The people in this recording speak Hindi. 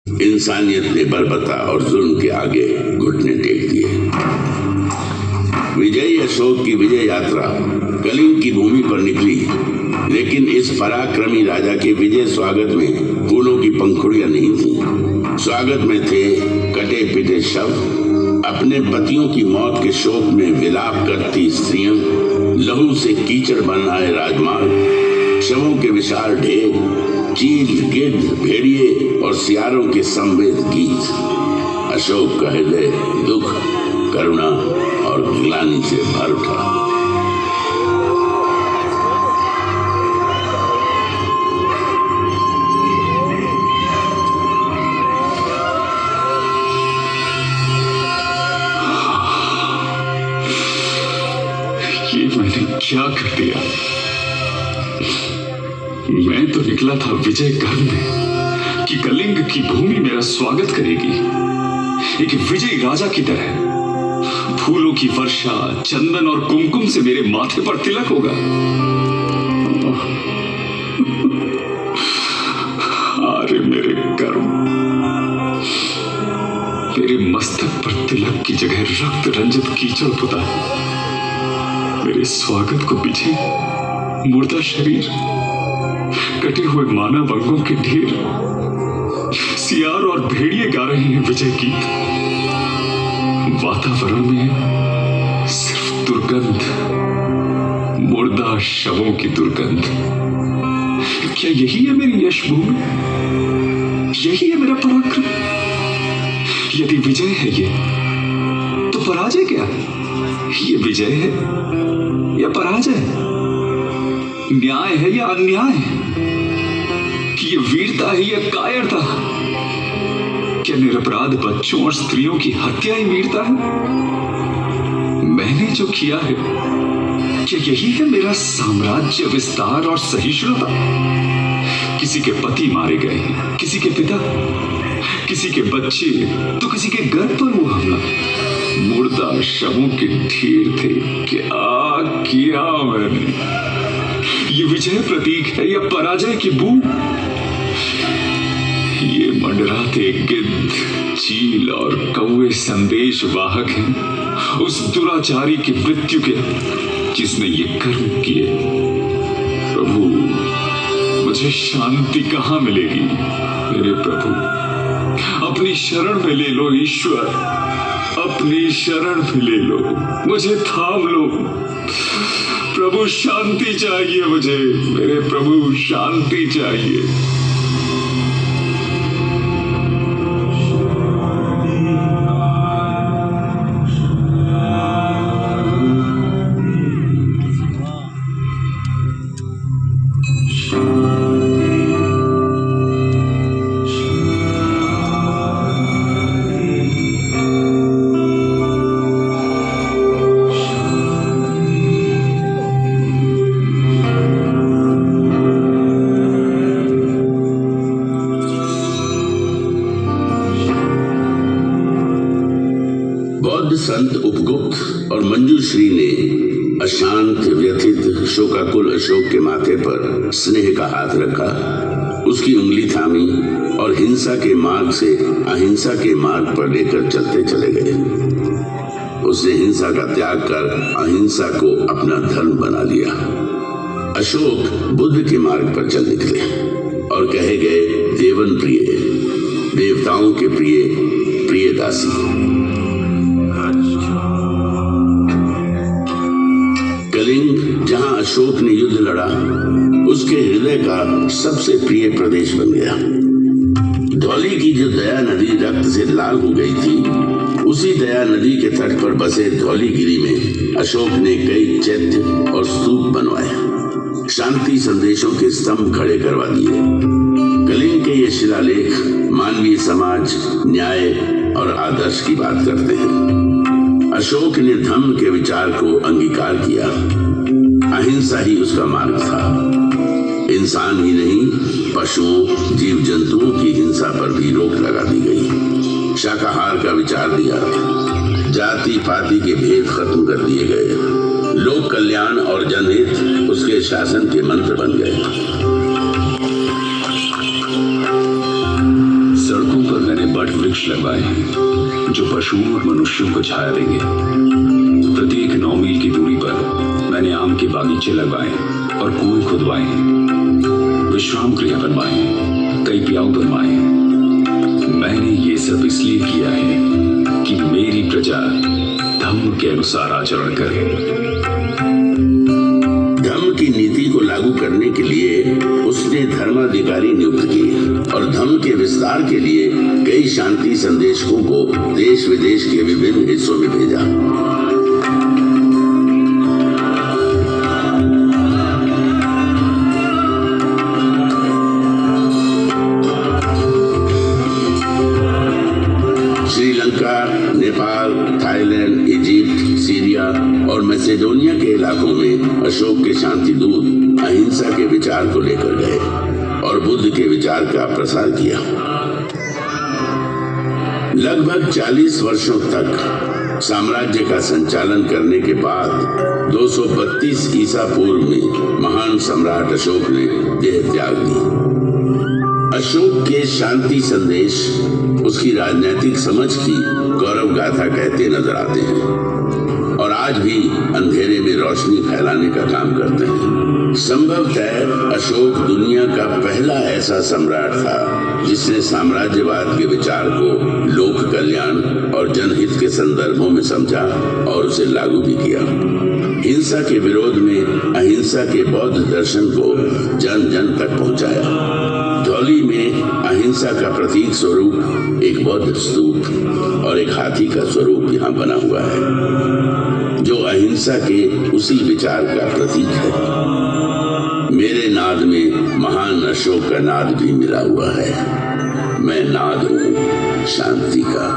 इंसानियत ने बर्बरता और जुल्म के आगे घुटने टेक दिए। विजयी अशोक की विजय यात्रा कलिंग की भूमि पर निकली, लेकिन इस पराक्रमी राजा के विजय स्वागत में फूलों की पंखुड़ियां नहीं थी। स्वागत में थे कटे पिटे शव, अपने पतियों की मौत के शोक में विलाप करती स्त्रियां, लहू से कीचड़ बन आए राजमार्ग, शवों के विशाल ढेर, चील, गिद्ध, भेड़िए और सियारों के संवेद गीत। अशोक का हृदय दुख, करुणा और ग्लानि से भर उठा। ये मैंने क्या कर दिया? मैं तो निकला था विजय गर्व में कि कलिंग की भूमि मेरा स्वागत करेगी, एक विजयी राजा की तरह। फूलों की वर्षा, चंदन और कुमकुम से मेरे माथे पर तिलक होगा। अरे मेरे कर्म, मेरे मस्तक पर तिलक की जगह रक्त रंजित कीचड़ पुता। मेरे स्वागत को पीछे मुर्दा शरीर, कटे हुए मानव अंगों के ढेर, सियार और भेड़िए गा रहे हैं विजय गीत। वातावरण में सिर्फ दुर्गंध, मुर्दा शवों की दुर्गंध। क्या यही है मेरी यश भूमि? यही है मेरा पराक्रम? यदि विजय है ये, तो पराजय क्या? ये विजय है या पराजय? न्याय है या अन्याय? कि ये वीरता है या कायरता? क्या निरपराध बच्चों और स्त्रियों की हत्या ही वीरता है? मैंने जो किया है, क्या यही है मेरा साम्राज्य विस्तार और सहिष्णुता? किसी के पति मारे गए हैं, किसी के पिता, किसी के बच्चे, तो किसी के घर पर वो हमला। मुर्दा शवों के ढेर थे। क्या किया मैंने? ये विजय प्रतीक है या पराजय की बू? ये मंडराते गिद्ध, चील और कौवे संदेश वाहक हैं उस दुराचारी की मृत्यु के, जिसने ये कर्म किए। प्रभु, मुझे शांति कहां मिलेगी? मेरे प्रभु, अपनी शरण में ले लो ईश्वर, अपनी शरण में ले लो, मुझे थाम लो। प्रभु, शांति चाहिए मुझे, मेरे प्रभु, शांति चाहिए। संत उपगुप्त और मंजूश्री ने अशांत, व्यथित, शोकाकुल अशोक के माथे पर स्नेह का हाथ रखा, उसकी उंगली थामी और हिंसा के मार्ग से अहिंसा के मार्ग पर लेकर चलते चले गए। उसने हिंसा का त्याग कर अहिंसा को अपना धर्म बना लिया। अशोक बुद्ध के मार्ग पर चल निकले और कहे गए देवन प्रिय, देवताओं के प्रिय, प्रिय दासी। कलिंग, जहां अशोक ने युद्ध लड़ा, उसके हृदय का सबसे प्रिय प्रदेश बन गया। धौली की जो दया नदी रक्त से लाल हो गई थी, उसी दया नदी के तट पर बसे धौलीगिरी में अशोक ने कई चैत्य और स्तूप बनवाए, शांति संदेशों के स्तंभ खड़े करवा दिए। कलिंग के ये शिलालेख मानवीय समाज, न्याय और आदर्श की बात करते हैं। अशोक ने धम्म के विचार को अंगीकार किया। अहिंसा ही उसका मार्ग था। इंसान ही नहीं, पशुओं, जीव जंतुओं की हिंसा पर भी रोक लगा दी गई। शाकाहार का विचार दिया। जाति पाति के भेद खत्म कर दिए गए। लोक कल्याण और जनहित उसके शासन के मंत्र बन गए। सड़कों पर वृक्ष लगवाए जो पशुओं और मनुष्यों को छाया देंगे। प्रत्येक 9 मील की दूरी पर मैंने आम के बागीचे लगवाए और कुएं खुदवाए, विश्राम गृह बनवाए, कई प्याऊ बनवाए। मैंने ये सब इसलिए किया है कि मेरी प्रजा धम्म के अनुसार आचरण करे। धम्म की नीति को लागू करने के लिए उसने धर्माधिकारी नियुक्त किए और धम्म के विस्तार के लिए कई शांति संदेशकों को देश विदेश के विभिन्न हिस्सों में भेजा। Sri Lanka, Nepal, Thailand, Egypt, Syria और मैसेडोनिया के इलाकों में अशोक के शांति दूत अहिंसा के विचार को लेकर गए और बुद्ध के विचार का प्रसार किया। लगभग 40 वर्षों तक साम्राज्य का संचालन करने के बाद 232 ईसा पूर्व में महान सम्राट अशोक ने देह त्याग दी। अशोक के शांति संदेश उसकी राजनीतिक समझ की गौरव गाथा कहते नजर आते हैं और आज भी अंधेरे में रोशनी फैलाने का काम करते हैं। संभवतः अशोक दुनिया का पहला ऐसा सम्राट था जिसने साम्राज्यवाद के विचार को लोक कल्याण और जनहित के संदर्भों में समझा और उसे लागू भी किया। हिंसा के विरोध में अहिंसा के बौद्ध दर्शन को जन जन तक पहुंचाया। धौली में अहिंसा का प्रतीक स्वरूप एक बौद्ध स्तूप और एक हाथी का स्वरूप यहाँ बना हुआ है जो अहिंसा के उसी विचार का प्रतीक है। मेरे नाद में महान अशोक का नाद भी मिला हुआ है। मैं नाद हूँ शांति का।